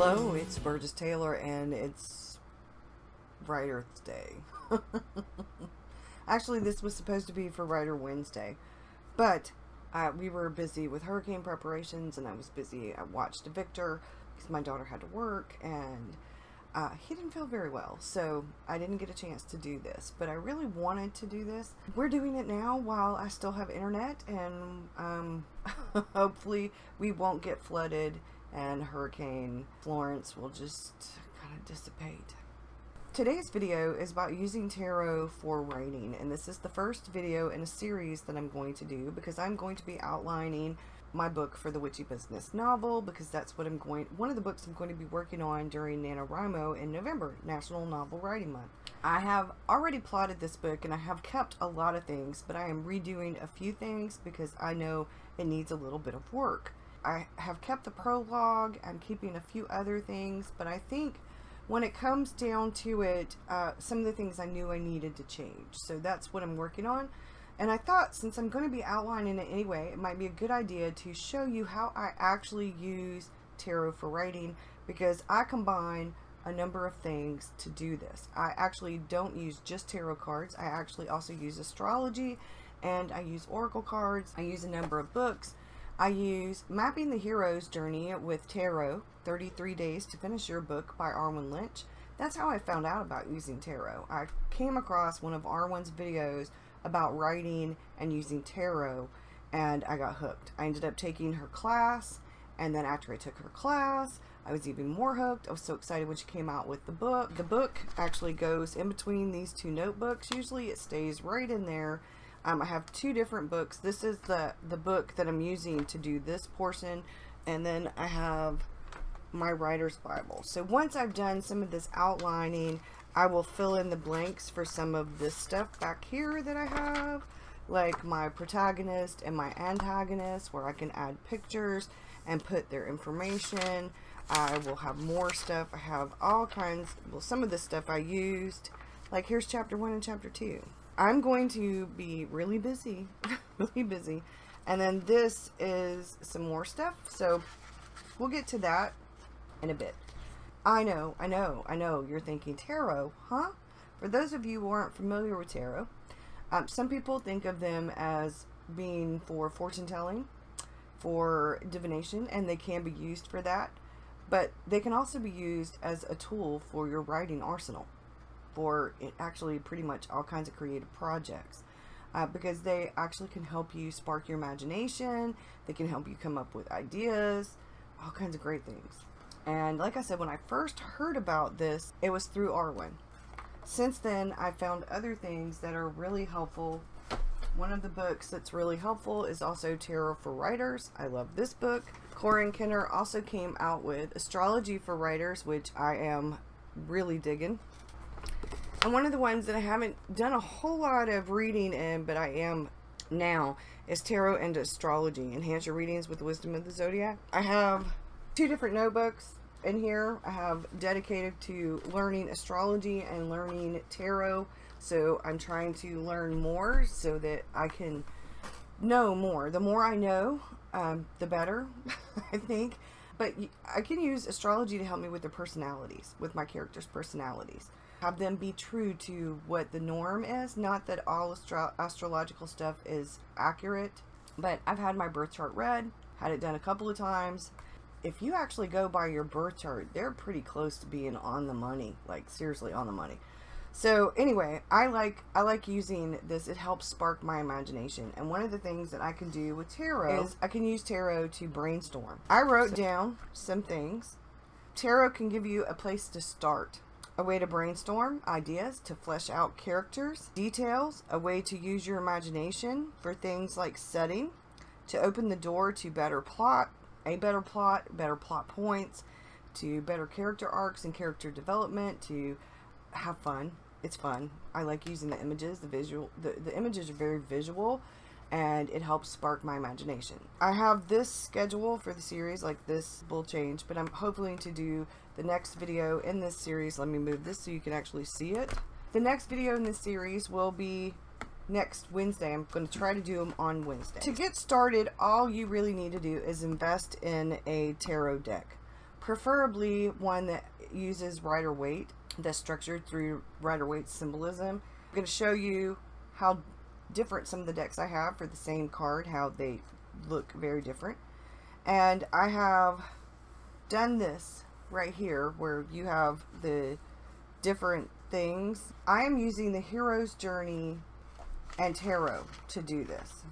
Hello, it's Burgess Taylor, and it's Writer's Day. Actually, this was supposed to be for Writer Wednesday, but we were busy with hurricane preparations, and I was busy. I watched Victor because my daughter had to work, and he didn't feel very well, so I didn't get a chance to do this, but I really wanted to do this. We're doing it now while I still have internet, and hopefully we won't get flooded and Hurricane Florence will just kind of dissipate. Today's video is about using tarot for writing, and this is the first video in a series that I'm going to do because I'm going to be outlining my book for the Witchy Business novel, because that's what one of the books I'm going to be working on during NaNoWriMo in November, National Novel Writing Month. I have already plotted this book and I have kept a lot of things, but I am redoing a few things because I know it needs a little bit of work. I have kept the prologue, I'm keeping a few other things, but I think when it comes down to it, some of the things I knew I needed to change. So that's what I'm working on. And I thought, since I'm going to be outlining it anyway, it might be a good idea to show you how I actually use tarot for writing, because I combine a number of things to do this. I actually don't use just tarot cards. I actually also use astrology, and I use oracle cards. I use a number of books. I use Mapping the Hero's Journey with Tarot, 33 Days to Finish Your Book by Arwen Lynch. That's how I found out about using tarot. I came across one of Arwen's videos about writing and using tarot, and I got hooked. I ended up taking her class, and then after I took her class, I was even more hooked. I was so excited when she came out with the book. The book actually goes in between these two notebooks. Usually it stays right in there. I have two different books. This is the book that I'm using to do this portion, and then I have my writer's Bible. So once I've done some of this outlining, I will fill in the blanks for some of this stuff back here that I have, like my protagonist and my antagonist, where I can add pictures and put their information. I will have more stuff. I have all kinds, well, some of the stuff I used, like here's chapter 1 and chapter 2. I'm going to be really busy, really busy. And then this is some more stuff. So we'll get to that in a bit. I know, you're thinking, tarot, huh? For those of you who aren't familiar with tarot, some people think of them as being for fortune telling, for divination, and they can be used for that. But they can also be used as a tool for your writing arsenal, for actually pretty much all kinds of creative projects, because they actually can help you spark your imagination. They can help you come up with ideas, all kinds of great things. And like I said, when I first heard about this, it was through Arwen. Since then, I found other things that are really helpful. One of the books that's really helpful is also Tarot for Writers. I love this book. Corin Kenner also came out with Astrology for Writers, which I am really digging. And one of the ones that I haven't done a whole lot of reading in, but I am now, is Tarot and Astrology. Enhance your readings with the wisdom of the zodiac. I have two different notebooks in here. I have dedicated to learning astrology and learning tarot. So I'm trying to learn more so that I can know more. The more I know, the better, I think. But I can use astrology to help me with their personalities, with my characters' personalities. Have them be true to what the norm is. Not that all astrological stuff is accurate, but I've had my birth chart read, had it done a couple of times. If you actually go by your birth chart, they're pretty close to being on the money, like seriously on the money. So anyway, I like using this. It helps spark my imagination. And one of the things that I can do with tarot is I can use tarot to brainstorm. I wrote down some things. Tarot can give you a place to start, a way to brainstorm ideas, to flesh out characters, details, a way to use your imagination for things like setting, to open the door to better plot, better plot points, to better character arcs and character development, to have fun. It's fun. I like using the images, the images are very visual, and it helps spark my imagination. I have this schedule for the series, like this will change, but I'm hoping to do the next video in this series. Let me move this so you can actually see it. The next video in this series will be next Wednesday. I'm going to try to do them on Wednesday. To get started, all you really need to do is invest in a tarot deck. preferably one that uses Rider-Waite, that's structured through Rider-Waite symbolism. I'm going to show you how different some of the decks I have for the same card, how they look very different. And I have done this right here where you have the different things. I am using the Hero's Journey and Tarot to do this.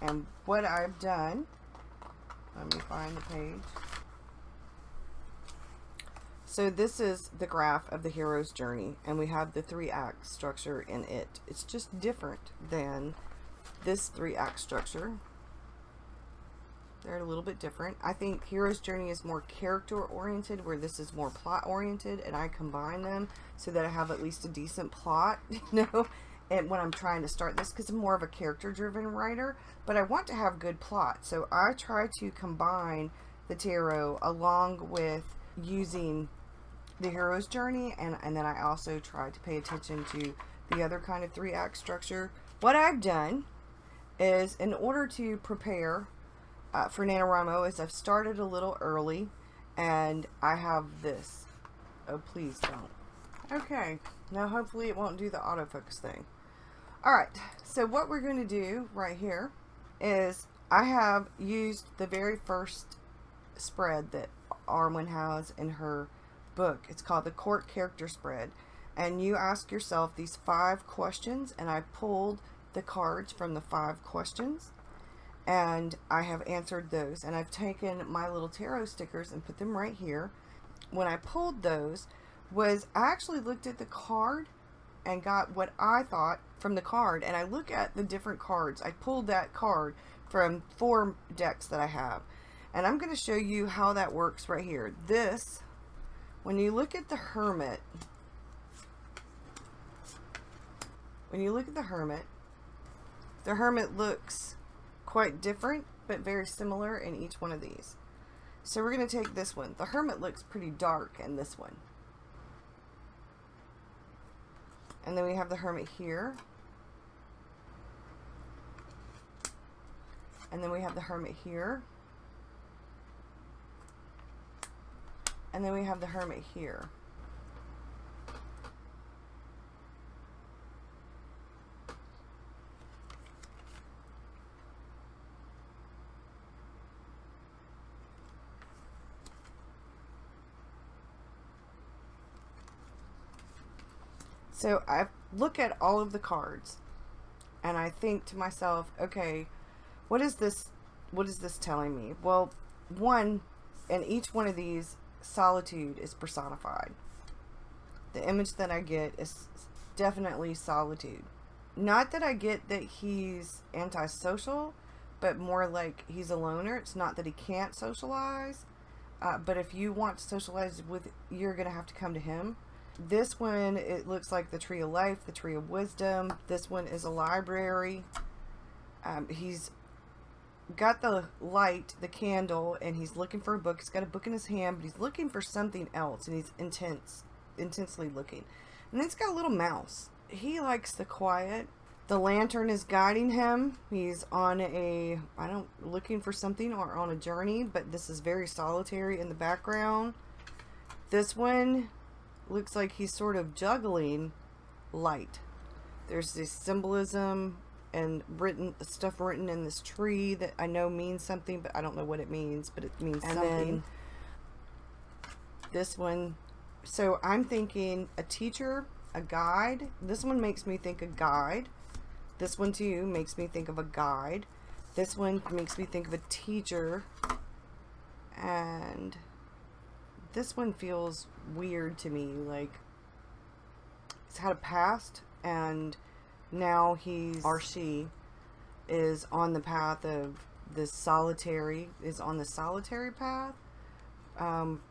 And what I've done, let me find the page. So this is the graph of the Hero's Journey, and we have the 3-act structure in it. It's just different than this 3-act structure. They're a little bit different. I think Hero's Journey is more character oriented, where this is more plot oriented, and I combine them so that I have at least a decent plot, you know, and when I'm trying to start this, because I'm more of a character driven writer, but I want to have good plot. So I try to combine the tarot along with using the Hero's Journey, and then I also try to pay attention to the other kind of 3-act structure. What I've done is, in order to prepare for NaNoWriMo, is I've started a little early, and I have this. Oh, please don't. Okay, now hopefully it won't do the autofocus thing. Alright, so what we're going to do right here is I have used the very first spread that Arwen has in her book. It's called the Court Character Spread, and you ask yourself these 5 questions, and I pulled the cards from the 5 questions, and I have answered those, and I've taken my little tarot stickers and put them right here. When I pulled those, I actually looked at the card and got what I thought from the card, and I look at the different cards. I pulled that card from 4 decks that I have, and I'm going to show you how that works right here. This, when you look at the Hermit, the Hermit looks quite different but very similar in each one of these. So we're going to take this one. The Hermit looks pretty dark in this one. And then we have the Hermit here. And then we have the Hermit here. And then we have the Hermit here. So I look at all of the cards and I think to myself, okay, what is this telling me? Well, one, in each one of these, solitude is personified. The image that I get is definitely solitude. Not that I get that he's antisocial, but more like he's a loner. It's not that he can't socialize, but if you want to socialize with, you're going to have to come to him. This one, it looks like the Tree of Life, the Tree of Wisdom. This one is a library. He's got the light, the candle, and he's looking for a book. He's got a book in his hand, but he's looking for something else, and he's intensely looking. And then he's got a little mouse. He likes the quiet. The lantern is guiding him. He's on looking for something or on a journey, but this is very solitary in the background. This one looks like he's sort of juggling light. There's this symbolism and stuff written in this tree that I know means something, but I don't know what it means, but it means something. Then this one, so I'm thinking a teacher, a guide. This one makes me think a guide. This one too makes me think of a guide. This one makes me think of a teacher. And this one feels weird to me, like he's had a past and now he is on the path of this solitary path,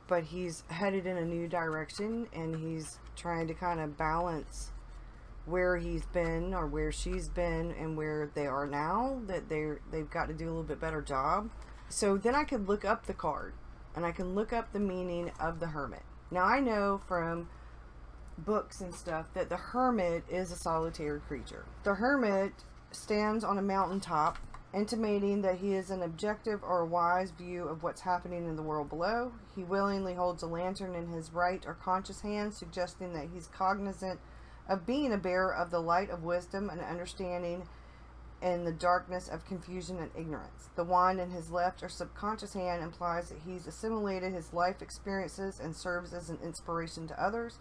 but he's headed in a new direction, and he's trying to kind of balance where he's been or where she's been and where they are now, that they've got to do a little bit better job. So then I could look up the card and I can look up the meaning of the Hermit. Now I know from books and stuff that the Hermit is a solitary creature. The Hermit stands on a mountaintop intimating that he is an objective or a wise view of what's happening in the world below. He willingly holds a lantern in his right or conscious hand, suggesting that he's cognizant of being a bearer of the light of wisdom and understanding in the darkness of confusion and ignorance. The wand in his left or subconscious hand implies that he's assimilated his life experiences and serves as an inspiration to others.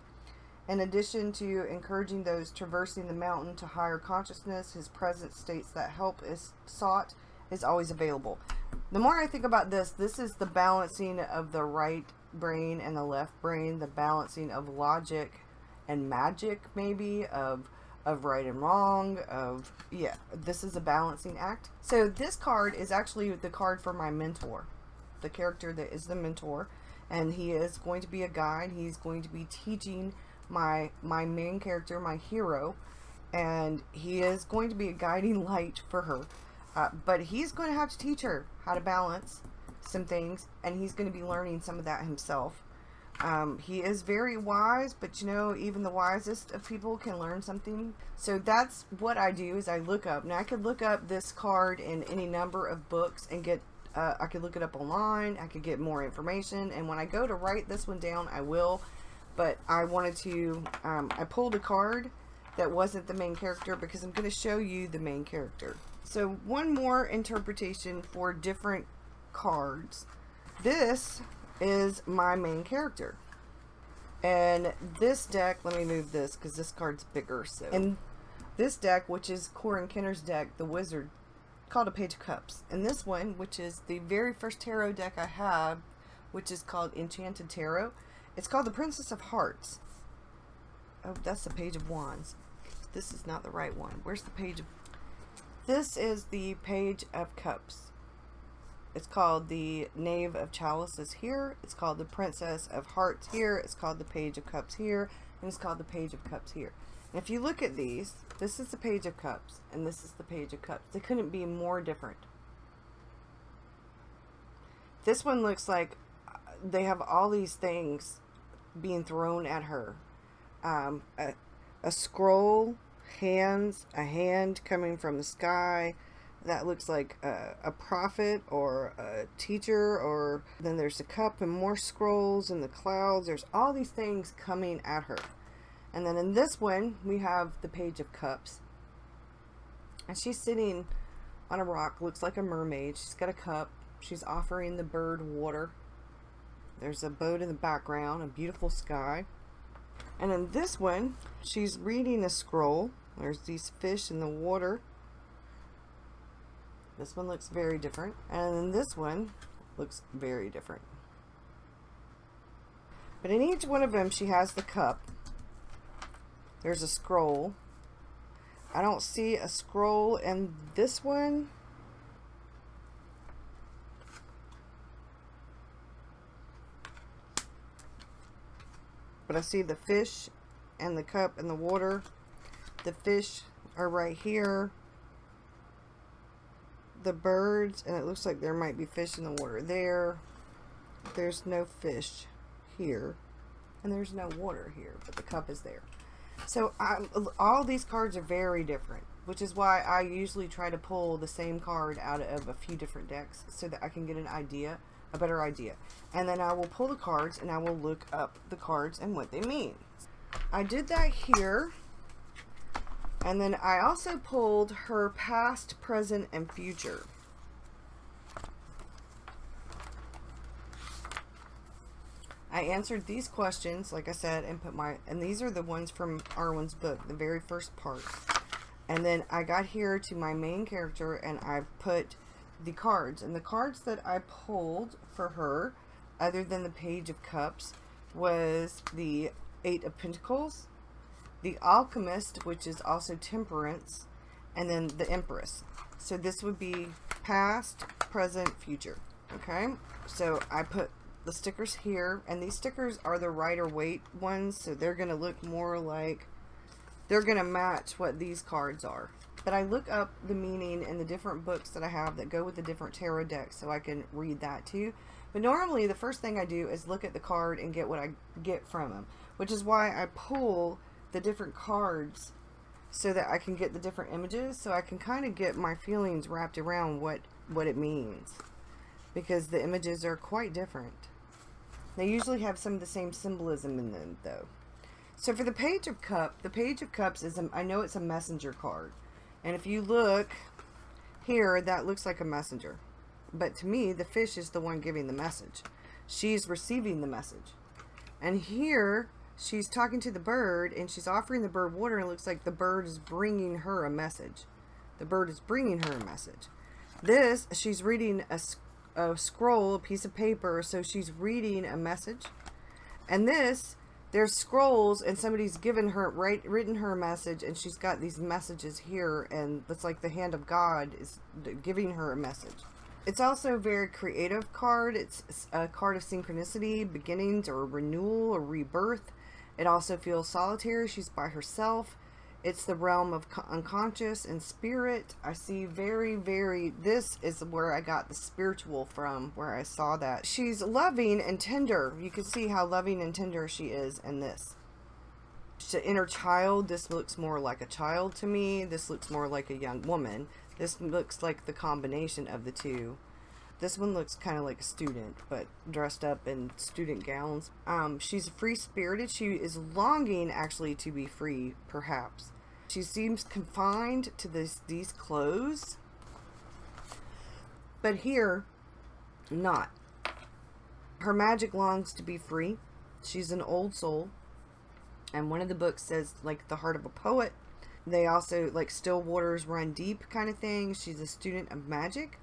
In addition to encouraging those traversing the mountain to higher consciousness, his presence states that help is sought, is always available. The more I think about this, this is the balancing of the right brain and the left brain, the balancing of logic and magic, maybe, of right and wrong, this is a balancing act. So this card is actually the card for my mentor, the character that is the mentor, and he is going to be a guide. He's going to be teaching my main character, my hero, and he is going to be a guiding light for her, but he's going to have to teach her how to balance some things, and he's going to be learning some of that himself. He is very wise, but you know, even the wisest of people can learn something. So that's what I do, is I look up. Now I could look up this card in any number of books and get I could look it up online, I could get more information, and when I go to write this one down, I will. But I wanted to, I pulled a card that wasn't the main character because I'm going to show you the main character. So one more interpretation for different cards. This is my main character. And this deck, let me move this because this card's bigger. So, and this deck, which is Corin Kenner's deck, the Wizard, called a Page of Cups. And this one, which is the very first tarot deck I have, which is called Enchanted Tarot, it's called the Princess of Hearts. Oh, that's the Page of Wands. This is not the right one. Where's the Page of... This is the Page of Cups. It's called the Knave of Chalices here. It's called the Princess of Hearts here. It's called the Page of Cups here. And it's called the Page of Cups here. And if you look at these, this is the Page of Cups. And this is the Page of Cups. They couldn't be more different. This one looks like they have all these things being thrown at her. A scroll, hands, a hand coming from the sky. That looks like a prophet or a teacher, or then there's a cup and more scrolls and the clouds. There's all these things coming at her. And then in this one, we have the Page of Cups. And she's sitting on a rock, looks like a mermaid. She's got a cup. She's offering the bird water. There's a boat in the background, a beautiful sky. And in this one, she's reading a scroll. There's these fish in the water. This one looks very different. And then this one looks very different. But in each one of them, she has the cup. There's a scroll. I don't see a scroll in this one. But I see the fish and the cup and the water. The fish are right here. The birds, and it looks like there might be fish in the water there. There's no fish here. And there's no water here, but the cup is there. So all these cards are very different, which is why I usually try to pull the same card out of a few different decks so that I can get an idea, a better idea. And then I will pull the cards and I will look up the cards and what they mean. I did that here. And then I also pulled her past, present, and future. I answered these questions, like I said, and and these are the ones from Arwen's book, the very first part. And then I got here to my main character and I put the cards. And the cards that I pulled for her, other than the Page of Cups, was the Eight of Pentacles, the Alchemist, which is also Temperance, and then the Empress. So this would be past, present, future. Okay, so I put the stickers here, and these stickers are the Rider-Waite ones, so they're going to look more like, they're going to match what these cards are. But I look up the meaning in the different books that I have that go with the different tarot decks so I can read that too. But normally the first thing I do is look at the card and get what I get from them, which is why I pull the different cards so that I can get the different images, so I can kind of get my feelings wrapped around what it means, because the images are quite different. They usually have some of the same symbolism in them, though. So for the Page of Cups, the Page of Cups is, I know it's a messenger card. And if you look here, that looks like a messenger. But to me, the fish is the one giving the message. She's receiving the message. And here, she's talking to the bird, and she's offering the bird water, and it looks like the bird is bringing her a message. The bird is bringing her a message. This, she's reading a scroll, a piece of paper, so she's reading a message. And this, there's scrolls, and somebody's given her, written her a message, and she's got these messages here, and it's like the hand of God is giving her a message. It's also a very creative card. It's a card of synchronicity, beginnings, or renewal, or rebirth. It also feels solitary. She's by herself. It's the realm of unconscious and spirit. I see this is where I got the spiritual from, where I saw that. She's loving and tender. You can see how loving and tender she is in this. She's an inner child. This looks more like a child to me. This looks more like a young woman. This looks like the combination of the two. This one looks kind of like a student, but dressed up in student gowns. She's free-spirited. She is longing, actually, to be free, perhaps. She seems confined to these clothes. But here, not. Her magic longs to be free. She's an old soul. And one of the books says, like, the heart of a poet. They also, like, still waters run deep kind of thing. She's a student of magic.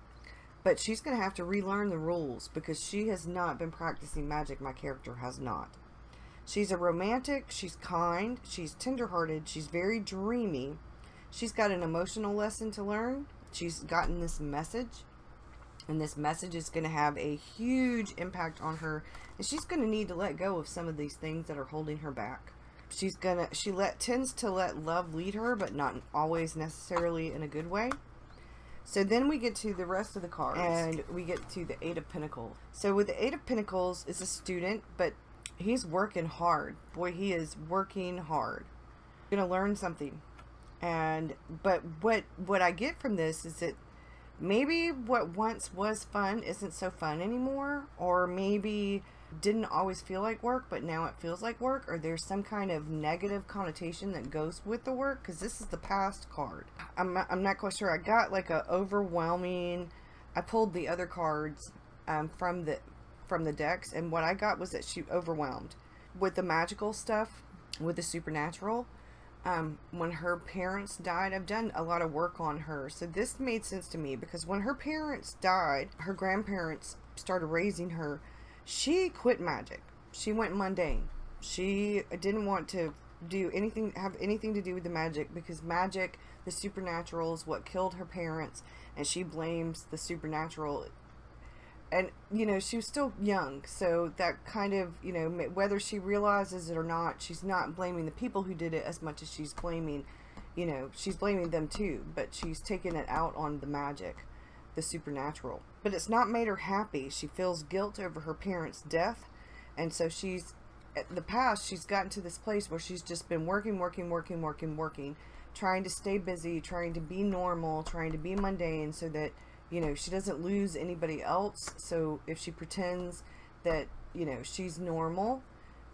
But she's going to have to relearn the rules, because she has not been practicing magic. My character has not. She's a romantic. She's kind. She's tenderhearted. She's very dreamy. She's got an emotional lesson to learn. She's gotten this message. And this message is going to have a huge impact on her. And she's going to need to let go of some of these things that are holding her back. She tends to let love lead her, but not always necessarily in a good way. So then we get to the rest of the cards, and we get to the Eight of Pentacles. So with the Eight of Pentacles is a student, but he's working hard. Boy, he is working hard. Gonna learn something. But what I get from this is that maybe what once was fun isn't so fun anymore, or maybe didn't always feel like work, but now it feels like work, or there's some kind of negative connotation that goes with the work, because this is the past card. I'm not quite sure. I got like a overwhelming. I pulled the other cards from the decks, and what I got was that she overwhelmed with the magical stuff, with the supernatural. When her parents died, I've done a lot of work on her, so this made sense to me, because when her parents died, her grandparents started raising her. She quit magic. She went mundane. She didn't want to have anything to do with the magic, because magic, the supernatural, is what killed her parents, and she blames the supernatural. And, you know, she was still young, so that kind of, you know, whether she realizes it or not, she's not blaming the people who did it as much as she's blaming, you know, she's blaming them too, but she's taking it out on the magic, the supernatural. But it's not made her happy. She feels guilt over her parents' death, and so she's, at the past, she's gotten to this place where she's just been working, trying to stay busy, trying to be normal, trying to be mundane, so that, you know, she doesn't lose anybody else. So if she pretends that, you know, she's normal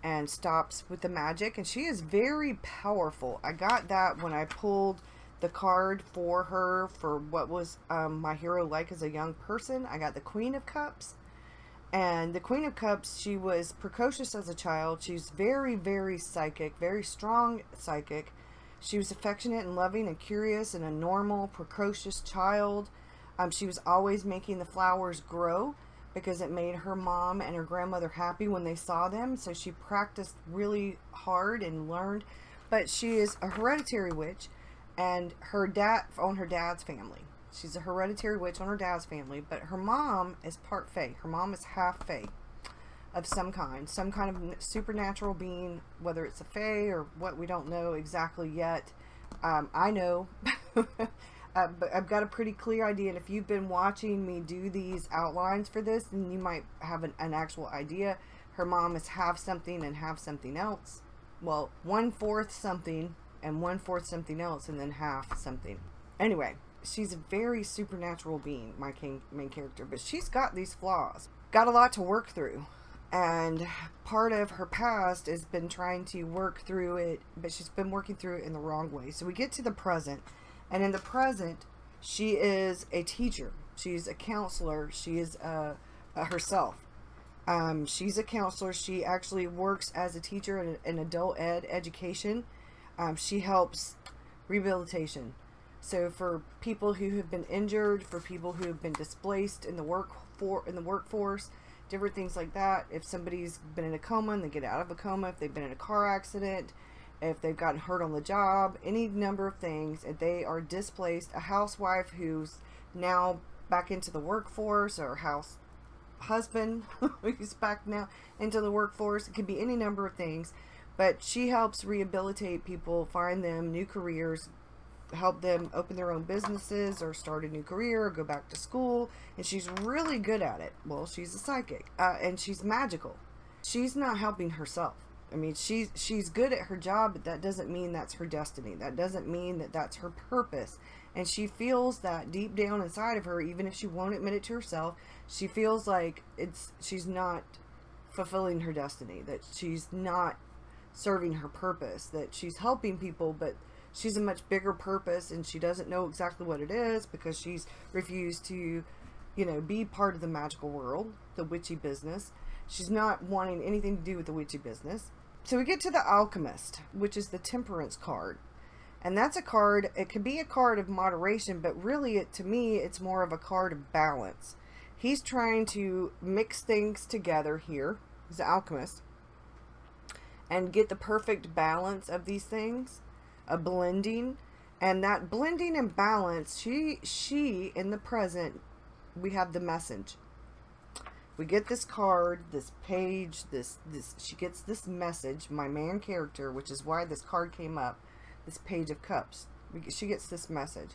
and stops with the magic, and she is very powerful. I got that when I pulled the card for her for what was my hero like as a young person. I got the Queen of Cups, and the Queen of Cups, she was precocious as a child. She's very psychic, very strong psychic. She was affectionate and loving and curious and a normal, precocious child. She was always making the flowers grow, because it made her mom and her grandmother happy when they saw them. So she practiced really hard and learned. But she is a hereditary witch, and her dad's family. She's a hereditary witch on her dad's family, but her mom is part fae. Her mom is half fae of some kind of supernatural being, whether it's a fae or what, we don't know exactly yet. I know, but I've got a pretty clear idea, and if you've been watching me do these outlines for this, then you might have an actual idea. Her mom is half something and half something else. Well, 1/4 something and 1/4 something else, and then half something. Anyway, she's a very supernatural being, my main character, but she's got these flaws, got a lot to work through. And part of her past has been trying to work through it, but she's been working through it in the wrong way. So we get to the present, and in the present, she is a teacher. She's a counselor. She is herself. She's a counselor. She actually works as a teacher in adult ed education. She helps rehabilitation. So for people who have been injured, for people who have been displaced in the workforce, different things like that. If somebody's been in a coma and they get out of a coma, if they've been in a car accident, if they've gotten hurt on the job, any number of things, if they are displaced, a housewife who's now back into the workforce, or house husband who's back now into the workforce, it could be any number of things, but she helps rehabilitate people, find them new careers, help them open their own businesses or start a new career or go back to school. And she's really good at it. Well, she's a psychic, and she's magical. She's not helping herself. I mean, she's good at her job, but that doesn't mean that's her destiny. That doesn't mean that that's her purpose. And she feels that deep down inside of her, even if she won't admit it to herself, she feels like she's not fulfilling her destiny, that she's not serving her purpose, that she's helping people, but she's a much bigger purpose, and she doesn't know exactly what it is because she's refused to, be part of the magical world, the witchy business. She's not wanting anything to do with the witchy business. So we get to the Alchemist, which is the Temperance card. And that's a card, it could be a card of moderation, but really, to me, it's more of a card of balance. He's trying to mix things together here, he's the Alchemist, and get the perfect balance of these things. A blending, and that blending and balance, she in the present, we have the message. We get this card, this page, this she gets this message, my main character, which is why this card came up, this Page of Cups. She gets this message,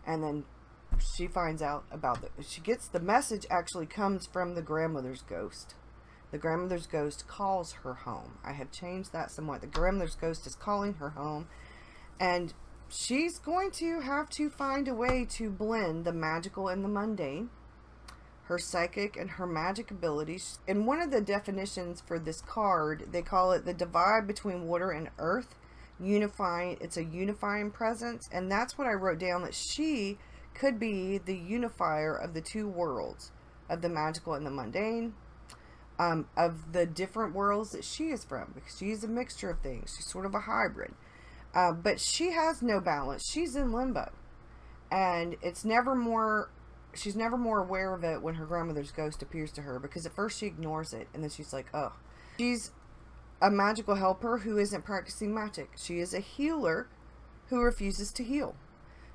and then she finds out about she gets the message actually comes from the grandmother's ghost. The grandmother's ghost calls her home. I have changed that somewhat. The grandmother's ghost is calling her home. And she's going to have to find a way to blend the magical and the mundane, her psychic and her magic abilities. And one of the definitions for this card, they call it the divide between water and earth, unifying. It's a unifying presence. And that's what I wrote down, that she could be the unifier of the two worlds, of the magical and the mundane, of the different worlds that she is from, because she's a mixture of things. She's sort of a hybrid. But she has no balance. She's in limbo. And she's never more aware of it when her grandmother's ghost appears to her, because at first she ignores it, and then she's like, oh. She's a magical helper who isn't practicing magic. She is a healer who refuses to heal.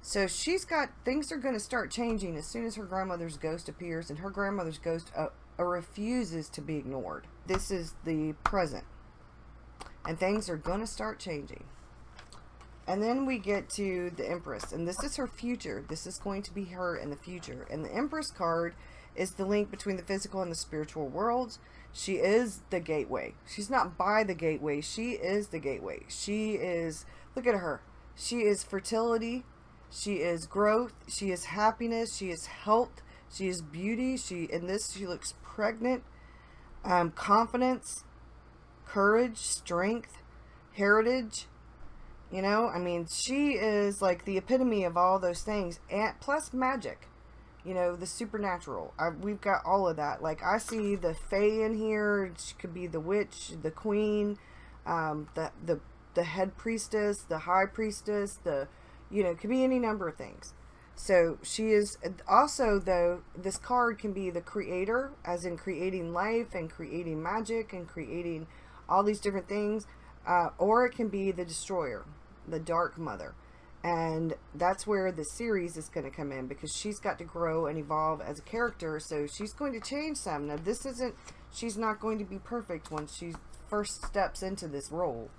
So things are going to start changing as soon as her grandmother's ghost appears, and her grandmother's ghost refuses to be ignored. This is the present. And things are going to start changing. And then we get to the Empress, and this is her future. This is going to be her in the future. And the Empress card is the link between the physical and the spiritual worlds. She is the gateway. She's not by the gateway. She is the gateway. She is, look at her. She is fertility. She is growth. She is happiness. She is health. She is beauty. She looks pregnant. Confidence, courage, strength, heritage. She is like the epitome of all those things, and plus magic, the supernatural. We've got all of that. Like, I see the fae in here. She could be the witch, the queen, the head priestess, the high priestess, it could be any number of things. So she is also, though, this card can be the creator, as in creating life and creating magic and creating all these different things, or it can be the destroyer, the dark mother. And that's where the series is going to come in, because she's got to grow and evolve as a character. So she's going to change some. Now, she's not going to be perfect when she first steps into this role.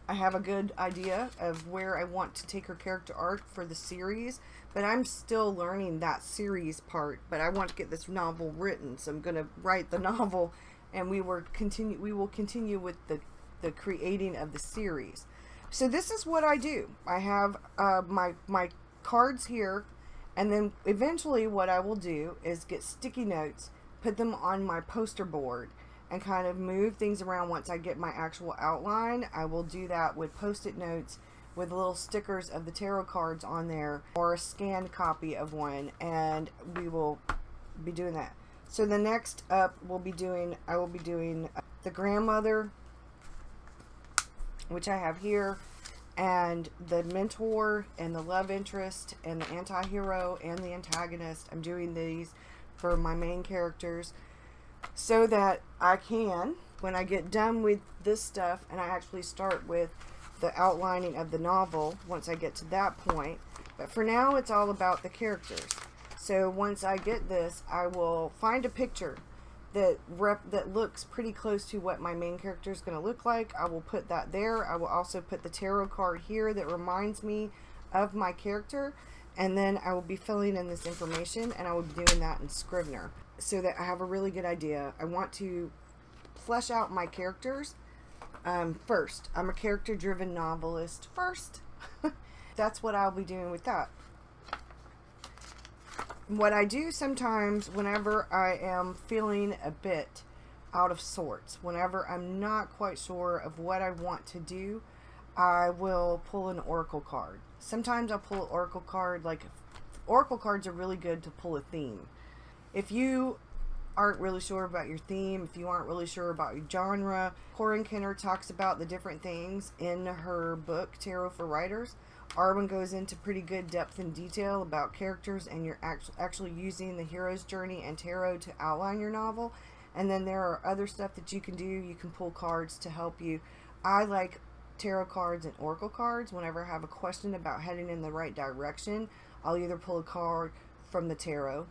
I have a good idea of where I want to take her character arc for the series, but I'm still learning that series part. But I want to get this novel written, so I'm going to write the novel, and we will continue with the creating of the series. So this is what I do. I have my cards here, and then eventually what I will do is get sticky notes, put them on my poster board, and kind of move things around. Once I get my actual outline, I will do that with post-it notes with little stickers of the tarot cards on there, or a scanned copy of one, and we will be doing that. So the next up I will be doing the grandmother, which I have here, and the mentor, and the love interest, and the anti-hero, and the antagonist. I'm doing these for my main characters so that I can, when I get done with this stuff and I actually start with the outlining of the novel, once I get to that point. But for now, it's all about the characters. So once I get this, I will find a picture that looks pretty close to what my main character is going to look like. I will put that there. I will also put the tarot card here that reminds me of my character, and then I will be filling in this information, and I will be doing that in Scrivener so that I have a really good idea. I want to flesh out my characters first. I'm a character-driven novelist first. That's what I'll be doing with that. What I do sometimes whenever I am feeling a bit out of sorts, whenever I'm not quite sure of what I want to do, I will pull an oracle card. Sometimes I'll pull an oracle card, like oracle cards are really good to pull a theme. If you aren't really sure about your theme, if you aren't really sure about your genre, Corinne Kenner talks about the different things in her book, Tarot for Writers. Arwen goes into pretty good depth and detail about characters, and you're actually using the hero's journey and tarot to outline your novel. And then there are other stuff that you can do. You can pull cards to help you. I like tarot cards and oracle cards. Whenever I have a question about heading in the right direction, I'll either pull a card from the tarot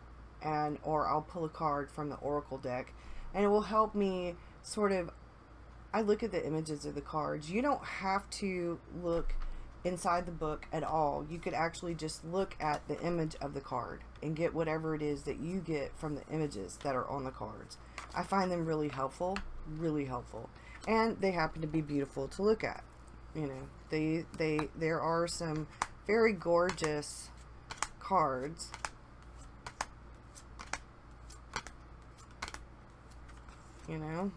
or I'll pull a card from the oracle deck, and it will help me sort of, I look at the images of the cards. You don't have to look inside the book at all. You could actually just look at the image of the card and get whatever it is that you get from the images that are on the cards. I find them really helpful, and they happen to be beautiful to look at. You know, there are some very gorgeous cards. You know,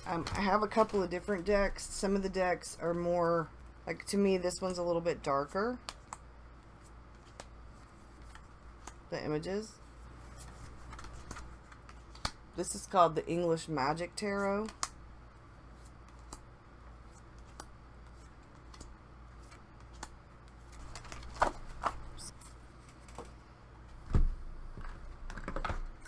I have a couple of different decks. Some of the decks are more, like, to me, this one's a little bit darker, the images. This is called the English Magic Tarot.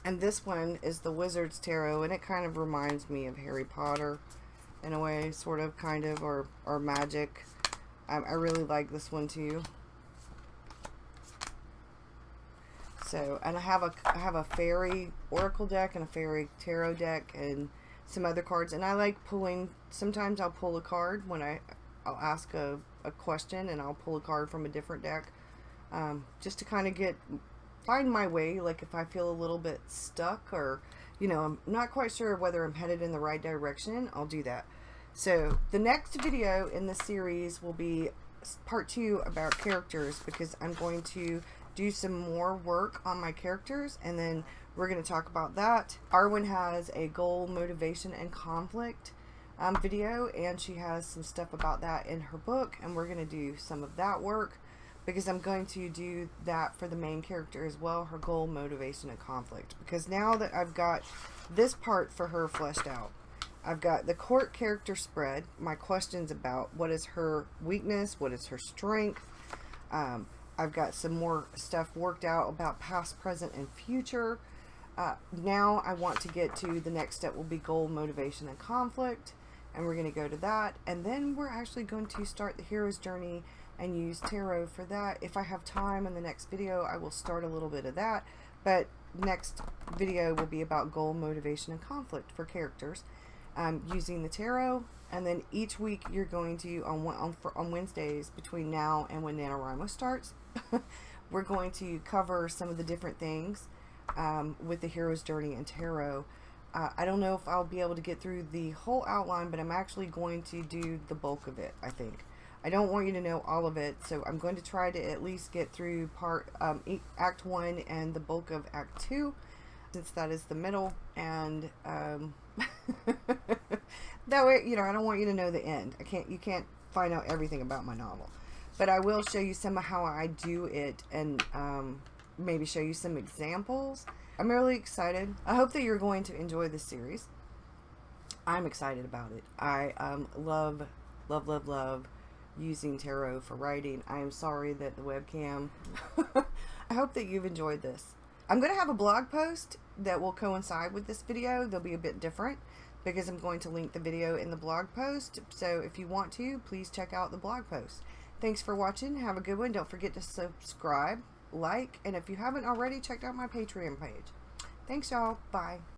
And this one is the Wizard's Tarot, and it kind of reminds me of Harry Potter in a way, sort of, kind of, or magic. I really like this one too. So, and I have a fairy oracle deck and a fairy tarot deck and some other cards, and I like pulling. Sometimes I'll pull a card when I'll ask a question, and I'll pull a card from a different deck, just to kind of find my way. Like if I feel a little bit stuck, or you know, I'm not quite sure whether I'm headed in the right direction, I'll do that. So the next video in the series will be part 2 about characters, because I'm going to do some more work on my characters, and then we're going to talk about that. Arwen has a goal, motivation, and conflict video, and she has some stuff about that in her book, and we're going to do some of that work, because I'm going to do that for the main character as well, her goal, motivation, and conflict. Because now that I've got this part for her fleshed out, I've got the court character spread, my questions about what is her weakness, what is her strength. I've got some more stuff worked out about past, present, and future. Now I want to get to the next step will be goal, motivation, and conflict. And we're going to go to that. And then we're actually going to start the hero's journey and use tarot for that. If I have time in the next video, I will start a little bit of that. But next video will be about goal, motivation, and conflict for characters, using the tarot. And then each week you're going to, on Wednesdays between now and when NaNoWriMo starts, we're going to cover some of the different things with the hero's journey and tarot. I don't know if I'll be able to get through the whole outline, but I'm actually going to do the bulk of it, I think. I don't want you to know all of it, so I'm going to try to at least get through Act 1 and the bulk of Act 2, since that is the middle, and that way, you know, I don't want you to know the end. You can't find out everything about my novel, but I will show you some of how I do it, and maybe show you some examples. I'm really excited. I hope that you're going to enjoy this series. I'm excited about it. I love using tarot for writing. I am sorry that the webcam. I hope that you've enjoyed this. I'm going to have a blog post that will coincide with this video. They'll be a bit different because I'm going to link the video in the blog post. So if you want to, please check out the blog post. Thanks for watching. Have a good one. Don't forget to subscribe, like, and if you haven't already, check out my Patreon page. Thanks, y'all. Bye.